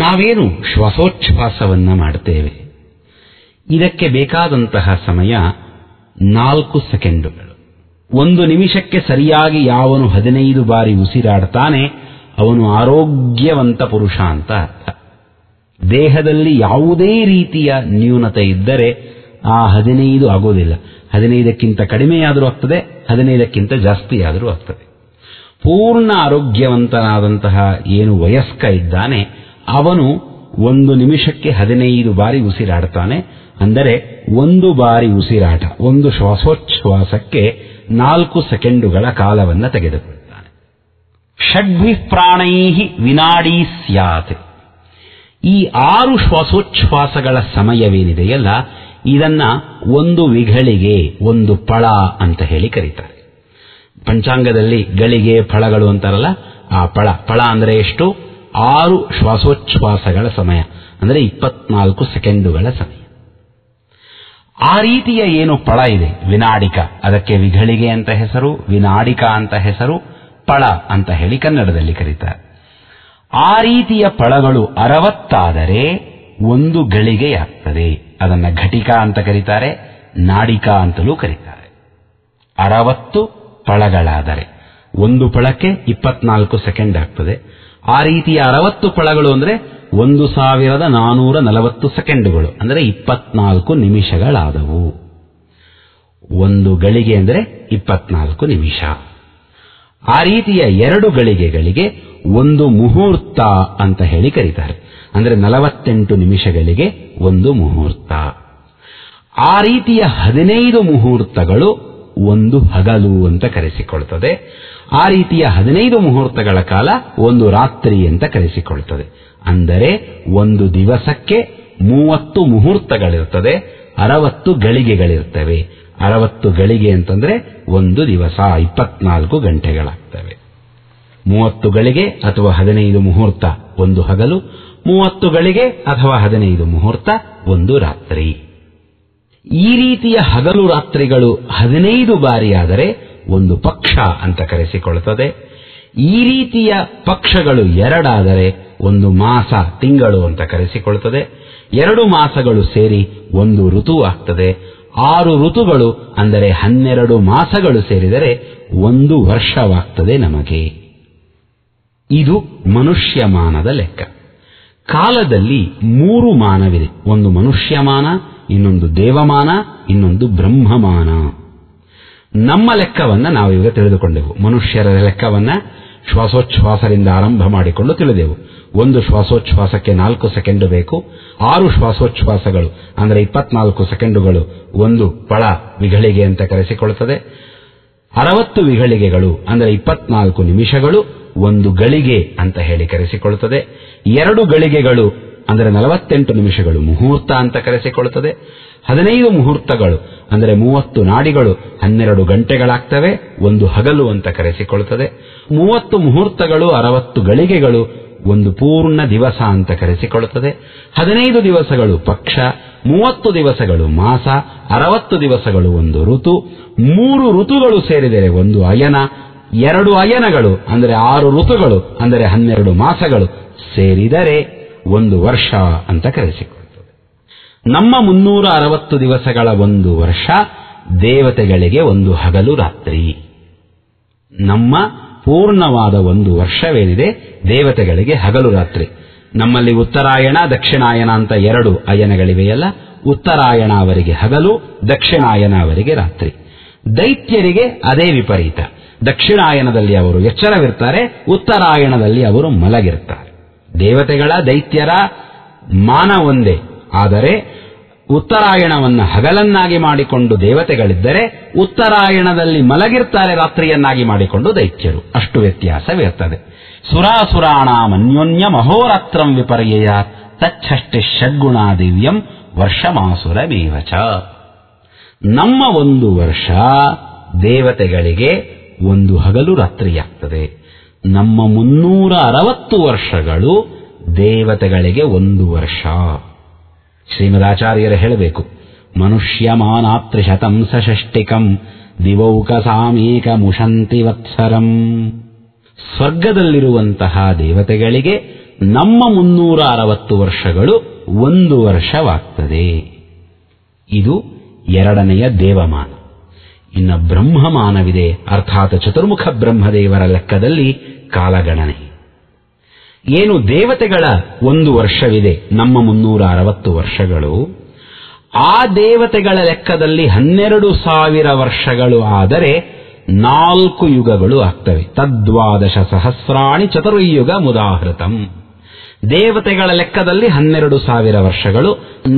ನಾವೇನು ಶ್ವಾಸೋಚ್ಛ್ವಾಸವನ್ನ ಮಾಡ್ತೇವೆ, ಇದಕ್ಕೆ ಬೇಕಾದಂತಹ ಸಮಯ 4 ಸೆಕೆಂಡುಗಳು. 1 ನಿಮಿಷಕ್ಕೆ ಸರಿಯಾಗಿ ಯಾವನು 15 ಬಾರಿ ಉಸಿರಾಡ್ತಾನೆ ಅವನು ಆರೋಗ್ಯವಂತ ಪುರುಷ ಅಂತ ಅರ್ಥ. ದೇಹದಲ್ಲಿ ಯಾವುದೇ ರೀತಿಯ ನ್ಯೂನತೆ ಇದ್ದರೆ ಆ 15 ಆಗೋದಿಲ್ಲ. 15ಕ್ಕಿಂತ ಕಡಿಮೆಯಾದರೂ ಆಗ್ತದೆ, 15ಕ್ಕಿಂತ ಜಾಸ್ತಿಯಾದರೂ ಆಗ್ತದೆ. ಪೂರ್ಣ ಆರೋಗ್ಯವಂತನಾದಂತಹ ಏನು ವಯಸ್ಕ ಇದ್ದಾನೆ ಅವನು 1 ನಿಮಿಷಕ್ಕೆ 15 ಬಾರಿ ಉಸಿರಾಡ್ತಾನೆ. ಅಂದರೆ 1 ಬಾರಿ ಉಸಿರಾಟ, 1 ಶ್ವಾಸೋಚ್ಛ್ವಾಸಕ್ಕೆ 4 ಸೆಕೆಂಡುಗಳ ಕಾಲವನ್ನು ತೆಗೆದುಕೊಳ್ತಾನೆ. ಷಡ್ಭಿ ಪ್ರಾಣೈಹಿ ವಿನಾಡಿ ಸ್ಯಾತ್. ಈ 6 ಶ್ವಾಸೋಚ್ಛ್ವಾಸಗಳ ಸಮಯವೇನಿದೆಯಲ್ಲ ಇದನ್ನ 1 ವಿಘಳಿಗೆ, 1 ಫಳ ಅಂತ ಹೇಳಿ ಕರೀತಾರೆ. ಪಂಚಾಂಗದಲ್ಲಿ ಗಳಿಗೆ ಫಳಗಳು ಅಂತಾರಲ್ಲ, ಆ ಫಳ ಅಂದರೆ ಎಷ್ಟು? 6 ಶ್ವಾಸೋಚ್ಛ್ವಾಸಗಳ ಸಮಯ, ಅಂದರೆ 24 ಸೆಕೆಂಡುಗಳ ಸಮಯ. ಆ ರೀತಿಯ ಏನು ಫಳ ಇದೆ ವಿನಾಡಿಕ, ಅದಕ್ಕೆ ವಿಘಳಿಗೆ ಅಂತ ಹೆಸರು, ವಿನಾಡಿಕ ಅಂತ ಹೆಸರು, ಫಳ ಅಂತ ಹೇಳಿ ಕನ್ನಡದಲ್ಲಿ ಕರೀತಾರೆ. ಆ ರೀತಿಯ ಫಳಗಳು 60 ಆದರೆ 1 ಗಳಿಗೆಯಾಗ್ತದೆ. ಅದನ್ನ ಘಟಿಕ ಅಂತ ಕರೀತಾರೆ, ನಾಡಿಕ ಅಂತಲೂ ಕರೀತಾರೆ. 60 ಫಳಗಳಾದರೆ 1 ಫಳಕ್ಕೆ 24 ಸೆಕೆಂಡ್ ಆಗ್ತದೆ. ಆ ರೀತಿಯ 60 ಫಳಗಳು ಅಂದರೆ 1440 ಸೆಕೆಂಡುಗಳು, ಅಂದರೆ 24 ನಿಮಿಷಗಳಾದವು. 1 ಗಳಿಗೆ ಅಂದರೆ 24 ನಿಮಿಷ. ಆ ರೀತಿಯ 2 ಗಳಿಗೆಗಳಿಗೆ 1 ಮುಹೂರ್ತ ಅಂತ ಹೇಳಿ ಕರೀತಾರೆ. ಅಂದರೆ 48 ನಿಮಿಷಗಳಿಗೆ 1 ಮುಹೂರ್ತ. ಆ ರೀತಿಯ 15 ಮುಹೂರ್ತಗಳು 1 ಹಗಲು ಅಂತ ಕರೆಸಿಕೊಳ್ತದೆ. ಆ ರೀತಿಯ 15 ಮುಹೂರ್ತಗಳ ಕಾಲ 1 ರಾತ್ರಿ ಅಂತ ಕರೆಸಿಕೊಳ್ತದೆ. ಅಂದರೆ 1 ದಿವಸಕ್ಕೆ 30 ಮುಹೂರ್ತಗಳಿರ್ತದೆ, 60 ಗಳಿಗೆಗಳಿರ್ತವೆ. 60 ಗಳಿಗೆ ಅಂತಂದ್ರೆ 1 ದಿವಸ 24 ಗಂಟೆಗಳಾಗ್ತವೆ. 30 ಗಳಿಗೆ ಅಥವಾ 15 ಮುಹೂರ್ತ 1 ಹಗಲು, 30 ಗಳಿಗೆ ಅಥವಾ 15 ಮುಹೂರ್ತ 1 ರಾತ್ರಿ. ಈ ರೀತಿಯ ಹಗಲು ರಾತ್ರಿಗಳು 15 ಬಾರಿ ಆದರೆ 1 ಪಕ್ಷ ಅಂತ ಕರೆಸಿಕೊಳ್ಳುತ್ತದೆ. ಈ ರೀತಿಯ ಪಕ್ಷಗಳು 2 ಆದರೆ 1 ಮಾಸ, ತಿಂಗಳು ಅಂತ ಕರೆಸಿಕೊಳ್ಳುತ್ತದೆ. 2 ಮಾಸಗಳು ಸೇರಿ 1 ಋತು ಆಗ್ತದೆ. 6 ಋತುಗಳು ಅಂದರೆ 12 ಮಾಸಗಳು ಸೇರಿದರೆ 1 ವರ್ಷವಾಗ್ತದೆ ನಮಗೆ. ಇದು ಮನುಷ್ಯಮಾನದ ಲೆಕ್ಕ. ಕಾಲದಲ್ಲಿ 3 ಮಾನವಿದೆ. ಒಂದು ಮನುಷ್ಯಮಾನ, ಇನ್ನೊಂದು ದೇವಮಾನ, ಇನ್ನೊಂದು ಬ್ರಹ್ಮಮಾನ. ನಮ್ಮ ಲೆಕ್ಕವನ್ನ ನಾವೀಗ ತಿಳಿದುಕೊಂಡೆವು. ಮನುಷ್ಯರ ಲೆಕ್ಕವನ್ನ ಶ್ವಾಸೋಚ್ಛ್ವಾಸದಿಂದ ಆರಂಭ ಮಾಡಿಕೊಂಡು ತಿಳಿದೆವು. 1 ಶ್ವಾಸೋಚ್ಛ್ವಾಸಕ್ಕೆ 4 ಸೆಕೆಂಡ್ ಬೇಕು. 6 ಶ್ವಾಸೋಚ್ಛ್ವಾಸಗಳು ಅಂದರೆ 24 ಸೆಕೆಂಡುಗಳು 1 ಫಳ ವಿಘಳಿಗೆ ಅಂತ ಕರೆಸಿಕೊಳ್ಳುತ್ತದೆ. 60 ವಿಘಳಿಗೆಗಳು ಅಂದರೆ 24 ನಿಮಿಷಗಳು 1 ಗಳಿಗೆ ಅಂತ ಹೇಳಿ ಕರೆಸಿಕೊಳ್ಳುತ್ತದೆ. 2 ಗಳಿಗೆಗಳು ಅಂದರೆ 48 ನಿಮಿಷಗಳು ಮುಹೂರ್ತ ಅಂತ ಕರೆಸಿಕೊಳ್ಳುತ್ತದೆ. 15 ಮುಹೂರ್ತಗಳು ಅಂದರೆ 30 ನಾಡಿಗಳು 12 ಗಂಟೆಗಳಾಗ್ತವೆ, 1 ಹಗಲು ಅಂತ ಕರೆಸಿಕೊಳ್ಳುತ್ತದೆ. 30 ಮುಹೂರ್ತಗಳು 60 ಗಳಿಗೆಗಳು 1 ಪೂರ್ಣ ದಿವಸ ಅಂತ ಕರೆಸಿಕೊಳ್ಳುತ್ತದೆ. 15 ದಿವಸಗಳು ಪಕ್ಷ, 30 ದಿವಸಗಳು ಮಾಸ, 60 ದಿವಸಗಳು 1 ಋತು, 3 ಋತುಗಳು ಸೇರಿದರೆ 1 ಅಯನ, 2 ಅಯನಗಳು ಅಂದರೆ 6 ಋತುಗಳು ಅಂದರೆ 12 ಮಾಸಗಳು ಸೇರಿದರೆ 1 ವರ್ಷ ಅಂತ ಕರೆಸಿಕೊಳ್ಳುತ್ತದೆ. ನಮ್ಮ 360 ದಿವಸಗಳ 1 ವರ್ಷ ದೇವತೆಗಳಿಗೆ 1 ಹಗಲು ರಾತ್ರಿ. ನಮ್ಮ ಪೂರ್ಣವಾದ 1 ವರ್ಷವೇನಿದೆ ದೇವತೆಗಳಿಗೆ ಹಗಲು ರಾತ್ರಿ. ನಮ್ಮಲ್ಲಿ ಉತ್ತರಾಯಣ ದಕ್ಷಿಣಾಯನ ಅಂತ 2 ಅಯನಗಳಿವೆಯಲ್ಲ, ಉತ್ತರಾಯಣ ಅವರಿಗೆ ಹಗಲು, ದಕ್ಷಿಣಾಯನ ಅವರಿಗೆ ರಾತ್ರಿ. ದೈತ್ಯರಿಗೆ ಅದೇ ವಿಪರೀತ. ದಕ್ಷಿಣಾಯನದಲ್ಲಿ ಅವರು ಎಚ್ಚರವಿರ್ತಾರೆ, ಉತ್ತರಾಯಣದಲ್ಲಿ ಅವರು ಮಲಗಿರ್ತಾರೆ. ದೇವತೆಗಳ ದೈತ್ಯರ ಮಾನ ಒಂದೇ, ಆದರೆ ಉತ್ತರಾಯಣವನ್ನು ಹಗಲನ್ನಾಗಿ ಮಾಡಿಕೊಂಡು ದೇವತೆಗಳಿದ್ದರೆ ಉತ್ತರಾಯಣದಲ್ಲಿ ಮಲಗಿರ್ತಾರೆ, ರಾತ್ರಿಯನ್ನಾಗಿ ಮಾಡಿಕೊಂಡು ದೈತ್ಯರು. ಅಷ್ಟು ವ್ಯತ್ಯಾಸವಿರ್ತದೆ. ಸುರಾಸುರಾಣಾಮನ್ಯೋನ್ಯ ಮಹೋರಾತ್ರಂ ವಿಪರ್ಯಯ ತಚ್ಛಷ್ಟಿ ಷಡ್ಗುಣಾ ದಿವ್ಯಂ ವರ್ಷಮಾಸುರಮೇವಚ. ನಮ್ಮ 1 ವರ್ಷ ದೇವತೆಗಳಿಗೆ 1 ಹಗಲು ರಾತ್ರಿಯಾಗ್ತದೆ. ನಮ್ಮ 360 ವರ್ಷಗಳು ದೇವತೆಗಳಿಗೆ 1 ವರ್ಷ. ಶ್ರೀಮದಾಚಾರ್ಯರು ಹೇಳಬೇಕು, ಮನುಷ್ಯಮಾನಾತ್ರಿಶತಂ ಸಷಷ್ಟಿಕಂ ದಿವೌಕಸಾಮೇಕ ಮುಷಂತಿ ವತ್ಸರಂ. ಸ್ವರ್ಗದಲ್ಲಿರುವಂತಹ ದೇವತೆಗಳಿಗೆ ನಮ್ಮ 360 ವರ್ಷಗಳು 1 ವರ್ಷವಾಗ್ತದೆ. ಇದು ಎರಡನೆಯ ದೇವಮಾನ. ಇನ್ನು ಬ್ರಹ್ಮಮಾನವಿದೆ, ಅರ್ಥಾತ್ ಚತುರ್ಮುಖ ಬ್ರಹ್ಮದೇವರ ಲೆಕ್ಕದಲ್ಲಿ ಕಾಲಗಣನೆ. ಏನು ದೇವತೆಗಳ 1 ವರ್ಷವಿದೆ, ನಮ್ಮ 360 ವರ್ಷಗಳು, ಆ ದೇವತೆಗಳ ಲೆಕ್ಕದಲ್ಲಿ 12,000 ವರ್ಷಗಳು ಆದರೆ 4 ಯುಗಗಳು ಆಗ್ತವೆ. ತದ್ವಾದಶ ಸಹಸ್ರಾಣಿ ಚತುರ್ಯುಗ ಮುದಾಹೃತಂ. ದೇವತೆಗಳ ಲೆಕ್ಕದಲ್ಲಿ 12,000 ವರ್ಷಗಳು,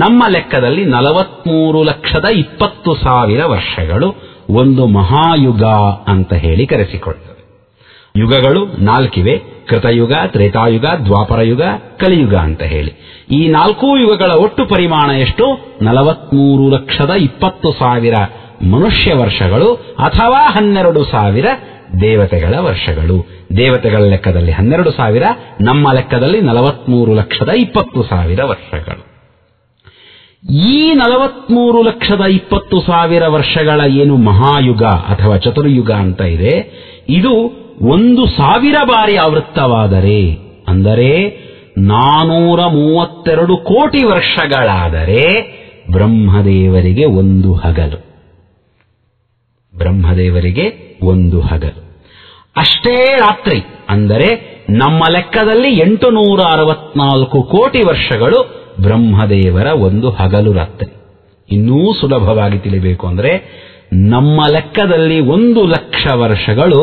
ನಮ್ಮ ಲೆಕ್ಕದಲ್ಲಿ 43,20,000 ವರ್ಷಗಳು ಒಂದು ಮಹಾಯುಗ ಅಂತ ಹೇಳಿ ಕರೆಸಿಕೊಳ್ತವೆ. ಯುಗಗಳು 4 ಕೃತಯುಗ, ತ್ರೇತಾಯುಗ, ದ್ವಾಪರಯುಗ, ಕಲಿಯುಗ ಅಂತ ಹೇಳಿ. ಈ 4 ಯುಗಗಳ ಒಟ್ಟು ಪರಿಮಾಣ ಎಷ್ಟು? 43,20,000 ಮನುಷ್ಯ ವರ್ಷಗಳು ಅಥವಾ 12,000 ದೇವತೆಗಳ ವರ್ಷಗಳು. ದೇವತೆಗಳ ಲೆಕ್ಕದಲ್ಲಿ 12,000, ನಮ್ಮ ಲೆಕ್ಕದಲ್ಲಿ 43,20,000 ವರ್ಷಗಳು. ಈ 43,20,000 ವರ್ಷಗಳ ಏನು ಮಹಾಯುಗ ಅಥವಾ ಚತುರ್ಯುಗ ಅಂತ ಇದೆ, ಇದು 1,000 ಬಾರಿ ಆವೃತ್ತವಾದರೆ, ಅಂದರೆ 432 ಕೋಟಿ ವರ್ಷಗಳಾದರೆ ಬ್ರಹ್ಮದೇವರಿಗೆ 1 ಹಗಲು. ಬ್ರಹ್ಮದೇವರಿಗೆ 1 ಹಗಲು. ಅಷ್ಟೇ ರಾತ್ರಿ, ಅಂದರೆ ನಮ್ಮ ಲೆಕ್ಕದಲ್ಲಿ 864 ಕೋಟಿ ವರ್ಷಗಳು ಬ್ರಹ್ಮದೇವರ 1 ಹಗಲು ರಾತ್ರಿ. ಇನ್ನೂ ಸುಲಭವಾಗಿ ತಿಳಿಬೇಕು ಅಂದರೆ ನಮ್ಮ ಲೆಕ್ಕದಲ್ಲಿ 1,00,000 ವರ್ಷಗಳು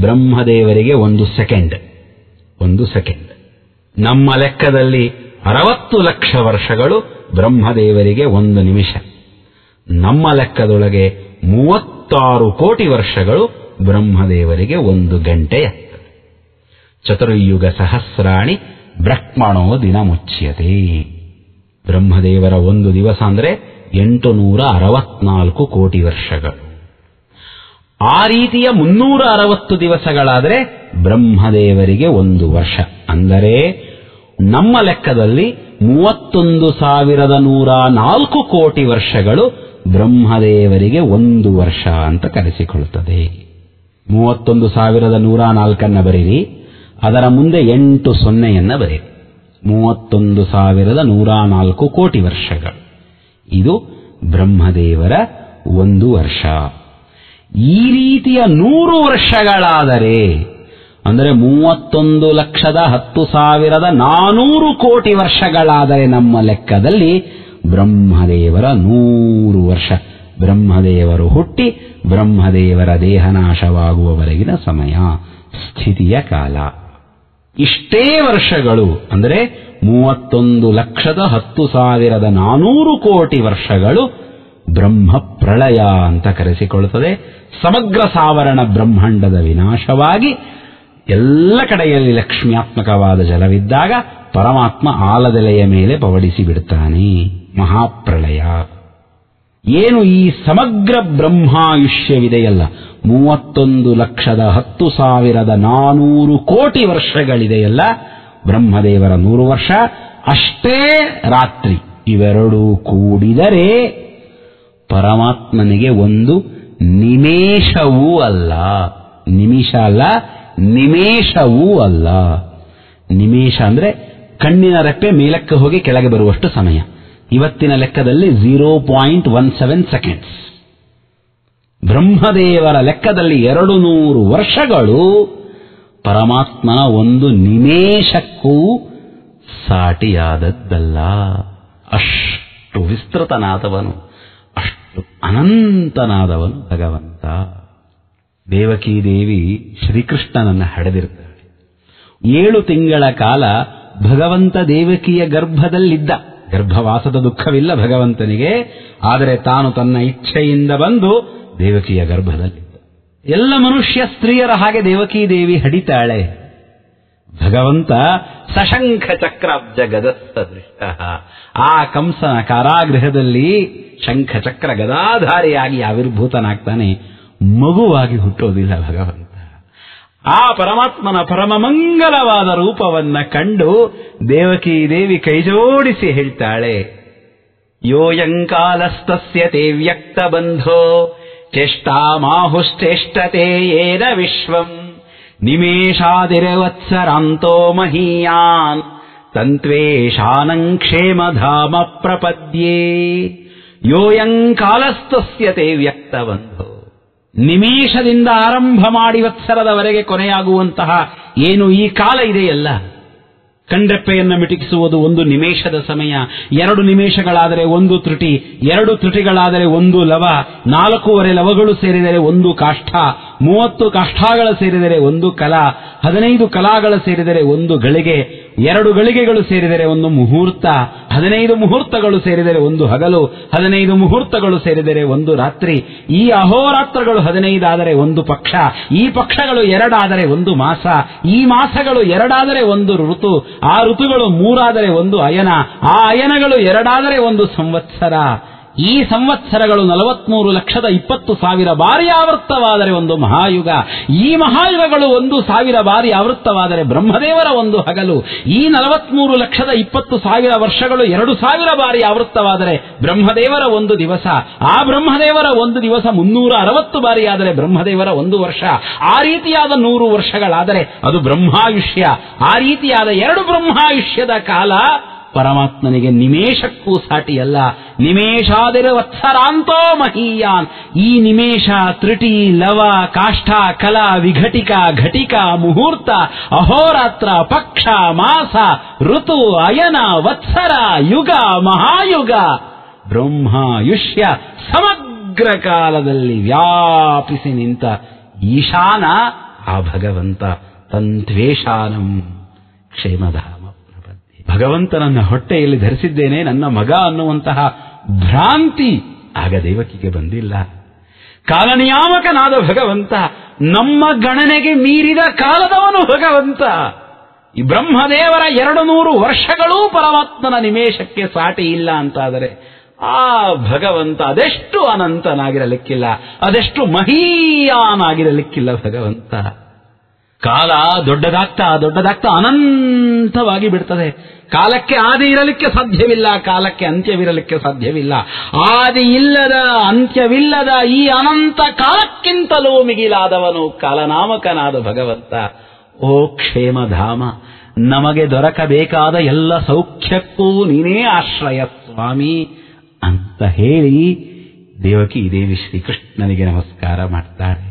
ಬ್ರಹ್ಮದೇವರಿಗೆ 1 ಸೆಕೆಂಡ್. 1 ಸೆಕೆಂಡ್. ನಮ್ಮ ಲೆಕ್ಕದಲ್ಲಿ 60 ಲಕ್ಷ ವರ್ಷಗಳು ಬ್ರಹ್ಮದೇವರಿಗೆ 1 ನಿಮಿಷ. ನಮ್ಮ ಲೆಕ್ಕದೊಳಗೆ 36 ಕೋಟಿ ವರ್ಷಗಳು ಬ್ರಹ್ಮದೇವರಿಗೆ 1 ಗಂಟೆಯಾಗ್ತದೆ. ಚತುರ್ಯುಗ ಸಹಸ್ರಾಣಿ ಬ್ರಹ್ಮಣೋ ದಿನ ಮುಚ್ಯತೆ. ಬ್ರಹ್ಮದೇವರ 1 ದಿವಸ ಅಂದರೆ 864 ಕೋಟಿ ವರ್ಷಗಳು. ಆ ರೀತಿಯ 360 ದಿವಸಗಳಾದರೆ ಬ್ರಹ್ಮದೇವರಿಗೆ 1 ವರ್ಷ. ಅಂದರೆ ನಮ್ಮ ಲೆಕ್ಕದಲ್ಲಿ 31,104 ಕೋಟಿ ವರ್ಷಗಳು ಬ್ರಹ್ಮದೇವರಿಗೆ 1 ವರ್ಷ ಅಂತ ಕರೆಸಿಕೊಳ್ಳುತ್ತದೆ. 31,104 ಬರೀರಿ, ಅದರ ಮುಂದೆ 8 ಸೊನ್ನೆಯನ್ನು ಬರೀರಿ. 31,104 ಕೋಟಿ ವರ್ಷಗಳು. ಇದು ಬ್ರಹ್ಮದೇವರ 1 ವರ್ಷ. ಈ ರೀತಿಯ 100 ವರ್ಷಗಳಾದರೆ, ಅಂದರೆ 31,10,400 ಕೋಟಿ ವರ್ಷಗಳಾದರೆ ನಮ್ಮ ಲೆಕ್ಕದಲ್ಲಿ ಬ್ರಹ್ಮದೇವರ 100 ವರ್ಷ. ಬ್ರಹ್ಮದೇವರು ಹುಟ್ಟಿ ಬ್ರಹ್ಮದೇವರ ದೇಹನಾಶವಾಗುವವರೆಗಿನ ಸಮಯ, ಸ್ಥಿತಿಯ ಕಾಲ. ಇಷ್ಟೇ ವರ್ಷಗಳು ಅಂದರೆ 31,10,400 ಕೋಟಿ ವರ್ಷಗಳು ಬ್ರಹ್ಮ ಪ್ರಳಯ ಅಂತ ಕರೆಸಿಕೊಳ್ಳುತ್ತದೆ. ಸಮಗ್ರ ಸಾವರಣ ಬ್ರಹ್ಮಾಂಡದ ವಿನಾಶವಾಗಿ ಎಲ್ಲ ಕಡೆಯಲ್ಲಿ ಲಕ್ಷ್ಮ್ಯಾತ್ಮಕವಾದ ಜಲವಿದ್ದಾಗ ಪರಮಾತ್ಮ ಆಲದೆಲೆಯ ಮೇಲೆ ಪವಡಿಸಿ ಬಿಡುತ್ತಾನೆ. ಮಹಾಪ್ರಳಯ. ಏನು ಈ ಸಮಗ್ರ ಬ್ರಹ್ಮಾಯುಷ್ಯವಿದೆಯಲ್ಲ, 31,10,400 ಕೋಟಿ ವರ್ಷಗಳಿದೆಯಲ್ಲ, ಬ್ರಹ್ಮದೇವರ 100 ವರ್ಷ, ಅಷ್ಟೇ ರಾತ್ರಿ. ಇವೆರಡೂ ಕೂಡಿದರೆ ಪರಮಾತ್ಮನಿಗೆ 1 ನಿಮೇಷವೂ ಅಲ್ಲ. ನಿಮಿಷ ಅಲ್ಲ, ನಿಮೇಷವೂ ಅಲ್ಲ. ನಿಮೇಷ ಅಂದ್ರೆ ಕಣ್ಣಿನ ರೆಪ್ಪೆ ಮೇಲಕ್ಕೆ ಹೋಗಿ ಕೆಳಗೆ ಬರುವಷ್ಟು ಸಮಯ. ಇವತ್ತಿನ ಲೆಕ್ಕದಲ್ಲಿ 0.17 ಸೆಕೆಂಡ್ಸ್. ಬ್ರಹ್ಮದೇವರ ಲೆಕ್ಕದಲ್ಲಿ 200 ವರ್ಷಗಳು ಪರಮಾತ್ಮನ 1 ನಿಮೇಷಕ್ಕೂ ಸಾಟಿಯಾದದ್ದಲ್ಲ. ಅಷ್ಟು ವಿಸ್ತೃತನಾದವನು, ಅಷ್ಟು ಅನಂತನಾದವನು ಭಗವಂತ. ದೇವಕೀದೇವಿ ಶ್ರೀಕೃಷ್ಣನನ್ನು ಹಡೆದಿರ್ತಾಳೆ. 7 ತಿಂಗಳ ಕಾಲ ಭಗವಂತ ದೇವಕಿಯ ಗರ್ಭದಲ್ಲಿದ್ದ. ಗರ್ಭವಾಸದ ದುಃಖವಿಲ್ಲ ಭಗವಂತನಿಗೆ, ಆದರೆ ತಾನು ತನ್ನ ಇಚ್ಛೆಯಿಂದ ಬಂದು ದೇವಕಿಯ ಗರ್ಭದಲ್ಲಿದ್ದ. ಎಲ್ಲ ಮನುಷ್ಯ ಸ್ತ್ರೀಯರ ಹಾಗೆ ದೇವಕೀದೇವಿ ಹಡಿತಾಳೆ. ಭಗವಂತ ಸಶಂಖ ಚಕ್ರಾಬ್ಜ ಗದಸ್ಸದೃಷ್ಟ. ಆ ಕಂಸನ ಕಾರಾಗೃಹದಲ್ಲಿ ಶಂಖ ಚಕ್ರ ಗದಾಧಾರಿಯಾಗಿ ಆವಿರ್ಭೂತನಾಗ್ತಾನೆ. ಮಗುವಾಗಿ ಹುಟ್ಟೋದಿಲ್ಲ ಭಗವಂತ. ಆ ಪರಮಾತ್ಮನ ಪರಮಮಂಗಲವಾದ ರೂಪವನ್ನ ಕಂಡು ದೇವಕೀ ದೇವಿ ಕೈಜೋಡಿಸಿ ಹೇಳ್ತಾಳೆ, ಯೋಯಂಕಾಲಸ್ತಸ್ಯ ತೇ ವ್ಯಕ್ತ ಬಂಧೋ ಚೇಷ್ಟಾ ಮಾಹುಶ್ಚೇಷ್ಟತೆ ಯೇನ ವಿಶ್ವಂ ನಿಮೇಷಾದಿರವತ್ಸರಾಂತೋ ಮಹೀಯಾನ್ ತಂತ್ವೇಶಾನಂ ಕ್ಷೇಮಧಾಮ ಪ್ರಪದ್ಯೇ ಯೋಯಂ ಕಾಲಸ್ತಸ್ಯ ತೇ ವ್ಯಕ್ತವಂಧೋ. ನಿಮೇಷದಿಂದ ಆರಂಭ ಮಾಡಿ ವತ್ಸರದವರೆಗೆ ಕೊನೆಯಾಗುವಂತಹ ಏನು ಈ ಕಾಲ ಇದೆಯಲ್ಲ, ಕಂಡ್ರೆಪ್ಪೆಯನ್ನು ಮಿಟಿಕಿಸುವುದು 1 ನಿಮೇಷದ ಸಮಯ, 2 ನಿಮೇಷಗಳಾದರೆ 1 ತ್ರುಟಿ, 2 ತ್ರುಟಿಗಳಾದರೆ 1 ಲವ, 4 ಲವಗಳು ಸೇರಿದರೆ 1 ಕಾಷ್ಠ, 30 ಕಾಷ್ಠಗಳ ಸೇರಿದರೆ 1 ಕಲಾ, 15 ಕಲಾಗಳ ಸೇರಿದರೆ 1 ಗಳಿಗೆ, 2 ಗಳಿಗೆಗಳು ಸೇರಿದರೆ 1 ಮುಹೂರ್ತ, 15 ಮುಹೂರ್ತಗಳು ಸೇರಿದರೆ 1 ಹಗಲು, 15 ಮುಹೂರ್ತಗಳು ಸೇರಿದರೆ 1 ರಾತ್ರಿ. ಈ ಅಹೋರಾತ್ರಗಳು 15 ಆದರೆ 1 ಪಕ್ಷ, ಈ ಪಕ್ಷಗಳು 2 ಆದರೆ 1 ಮಾಸ, ಈ ಮಾಸಗಳು 2 ಆದರೆ 1 ಋತು, ಆ ಋತುಗಳು 3 ಆದರೆ 1 ಅಯನ, ಆ ಅಯನಗಳು 2 ಆದರೆ 1 ಸಂವತ್ಸರ. ಈ ಸಂವತ್ಸರಗಳು 43,20,000 ಬಾರಿ ಆವೃತ್ತವಾದರೆ 1 ಮಹಾಯುಗ. ಈ ಮಹಾಯುಗಗಳು 1,000 ಬಾರಿ ಆವೃತ್ತವಾದರೆ ಬ್ರಹ್ಮದೇವರ 1 ಹಗಲು. ಈ 43,20,000 ವರ್ಷಗಳು 2,000 ಬಾರಿ ಆವೃತ್ತವಾದರೆ ಬ್ರಹ್ಮದೇವರ 1 ದಿವಸ. ಆ ಬ್ರಹ್ಮದೇವರ 1 ದಿವಸ 360 ಬಾರಿ ಆದರೆ ಬ್ರಹ್ಮದೇವರ 1 ವರ್ಷ. ಆ ರೀತಿಯಾದ 100 ವರ್ಷಗಳಾದರೆ ಅದು ಬ್ರಹ್ಮಾಯುಷ್ಯ. ಆ ರೀತಿಯಾದ 2 ಬ್ರಹ್ಮಾಯುಷ್ಯದ ಕಾಲ ಪರಮಾತ್ಮನಿಗೆ ನಿಮೇಷಕ್ಕೂ ಸಾಟಿಯಲ್ಲ. ನಿಮೇಷಾದಿರ ವತ್ಸರಾಂತೋ ಮಹೀಯಾನ್. ಈ ನಿಮೇಷ, ತ್ರುಟಿ, ಲವ, ಕಾಷ್ಠ, ಕಲಾ, ವಿಘಟಿಕ, ಘಟಿಕ, ಮುಹೂರ್ತ, ಅಹೋರಾತ್ರ, ಪಕ್ಷ, ಮಾಸ, ಋತು, ಅಯನ, ವತ್ಸರ, ಯುಗ, ಮಹಾಯುಗ, ಬ್ರಹ್ಮಾಯುಷ್ಯ ಸಮಗ್ರ ಕಾಲದಲ್ಲಿ ವ್ಯಾಪಿಸಿ ನಿಂತ ಈಶಾನ ಆ ಭಗವಂತ. ತಂತ್ವೇಶಾನಂ ಕ್ಷೇಮಧಾಮ. ಭಗವಂತನನ್ನ ಹೊಟ್ಟೆಯಲ್ಲಿ ಧರಿಸಿದ್ದೇನೆ, ನನ್ನ ಮಗ ಅನ್ನುವಂತಹ ಭ್ರಾಂತಿ ಆಗ ದೇವಕಿಗೆ ಬಂದಿಲ್ಲ. ಕಾಲನಿಯಾಮಕನಾದ ಭಗವಂತ, ನಮ್ಮ ಗಣನೆಗೆ ಮೀರಿದ ಕಾಲದವನು ಭಗವಂತ. ಈ ಬ್ರಹ್ಮದೇವರ 200 ವರ್ಷಗಳೂ ಪರಮಾತ್ಮನ ನಿಮೇಷಕ್ಕೆ ಸಾಟಿ ಇಲ್ಲ ಅಂತಾದರೆ ಆ ಭಗವಂತ ಅದೆಷ್ಟು ಅನಂತನಾಗಿರಲಿಕ್ಕಿಲ್ಲ, ಅದೆಷ್ಟು ಮಹೀಯಾನಾಗಿರಲಿಕ್ಕಿಲ್ಲ ಭಗವಂತ. ಕಾಲ ದೊಡ್ಡದಾಗ್ತಾ ಅನಂತವಾಗಿ ಬಿಡ್ತದೆ. ಕಾಲಕ್ಕೆ ಆದಿ ಇರಲಿಕ್ಕೆ ಸಾಧ್ಯವಿಲ್ಲ, ಕಾಲಕ್ಕೆ ಅಂತ್ಯವಿರಲಿಕ್ಕೆ ಸಾಧ್ಯವಿಲ್ಲ. ಆದಿ ಇಲ್ಲದ, ಅಂತ್ಯವಿಲ್ಲದ ಈ ಅನಂತ ಕಾಲಕ್ಕಿಂತಲೂ ಮಿಗಿಲಾದವನು ಕಾಲನಾಮಕನಾದ ಭಗವಂತ. ಓ ಕ್ಷೇಮಧಾಮ, ನಮಗೆ ದೊರಕಬೇಕಾದ ಎಲ್ಲ ಸೌಖ್ಯಕ್ಕೂ ನೀನೇ ಆಶ್ರಯ ಸ್ವಾಮಿ ಅಂತ ಹೇಳಿ ದೇವಕಿ ದೇವಿ ಶ್ರೀಕೃಷ್ಣನಿಗೆ ನಮಸ್ಕಾರ ಮಾಡ್ತಾಳೆ.